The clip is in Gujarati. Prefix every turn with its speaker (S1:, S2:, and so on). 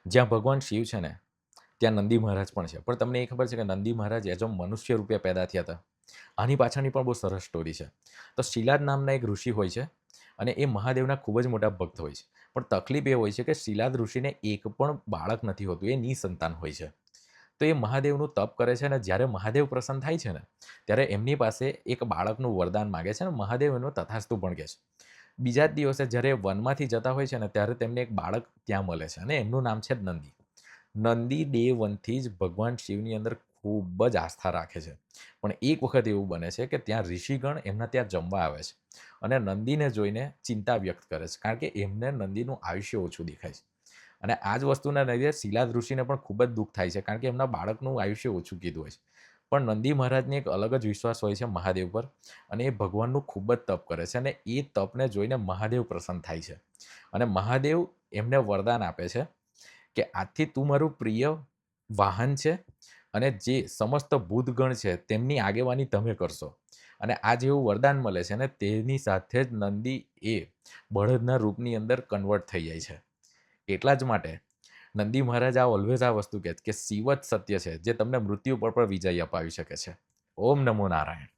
S1: જ્યાં ભગવાન શિવ છે ને, ત્યાં નંદી મહારાજ પણ છે. પણ તમને એ ખબર છે કે નંદી મહારાજ એઝ અ મનુષ્ય રૂપે પેદા થયા હતા? આની પાછળની પણ બહુ સરસ સ્ટોરી છે. તો શિલાદ નામના એક ઋષિ હોય છે અને એ મહાદેવના ખૂબ જ મોટા ભક્ત હોય છે. પણ તકલીફ એ હોય છે કે શિલાદ ઋષિને એક પણ બાળક નથી હોતું, એ નિસંતાન હોય છે. તો એ મહાદેવનું તપ કરે છે અને જ્યારે મહાદેવ પ્રસન્ન થાય છે ને, ત્યારે એમની પાસે એક બાળકનું વરદાન માગે છે અને મહાદેવ એનો તથાસ્તુ પણ કહે છે. બીજા જ દિવસે જ્યારે વનમાંથી જતા હોય છે ને, ત્યારે તેમને એક બાળક ત્યાં મળે છે અને એમનું નામ છે નંદી. નંદી ડે વનથી જ ભગવાન શિવની અંદર ખૂબ જ આસ્થા રાખે છે. પણ એક વખત એવું બને છે કે ત્યાં ઋષિગણ એમના ત્યાં જમવા આવે છે અને નંદીને જોઈને ચિંતા વ્યક્ત કરે છે, કારણ કે એમને નંદીનું આયુષ્ય ઓછું દેખાય છે. અને આ જ વસ્તુના લીધે શિલાદ ઋષિને પણ ખૂબ જ દુઃખ થાય છે, કારણ કે એમના બાળકનું આયુષ્ય ઓછું કીધું હોય છે. પણ નંદી મહારાજને એક અલગ જ વિશ્વાસ હોય છે મહાદેવ પર અને એ ભગવાનનું ખૂબ જ તપ કરે છે અને એ તપને જોઈને મહાદેવ પ્રસન્ન થાય છે. અને મહાદેવ એમને વરદાન આપે છે કે આજથી તું મારું પ્રિય વાહન છે અને જે સમસ્ત ભૂતગણ છે તેમની આગેવાની તમે કરશો. અને આ જેવું વરદાન મળે છે ને, તેની સાથે જ નંદી એ બળદના રૂપની અંદર કન્વર્ટ થઈ જાય છે. એટલા જ માટે નંદી મહારાજ આ ઓલવેઝ આ વસ્તુ કહે છે કે શિવ જ સત્ય છે, જે તમને મૃત્યુ પર પણ વિજય અપાવી શકે છે. ઓમ નમો નારાયણ.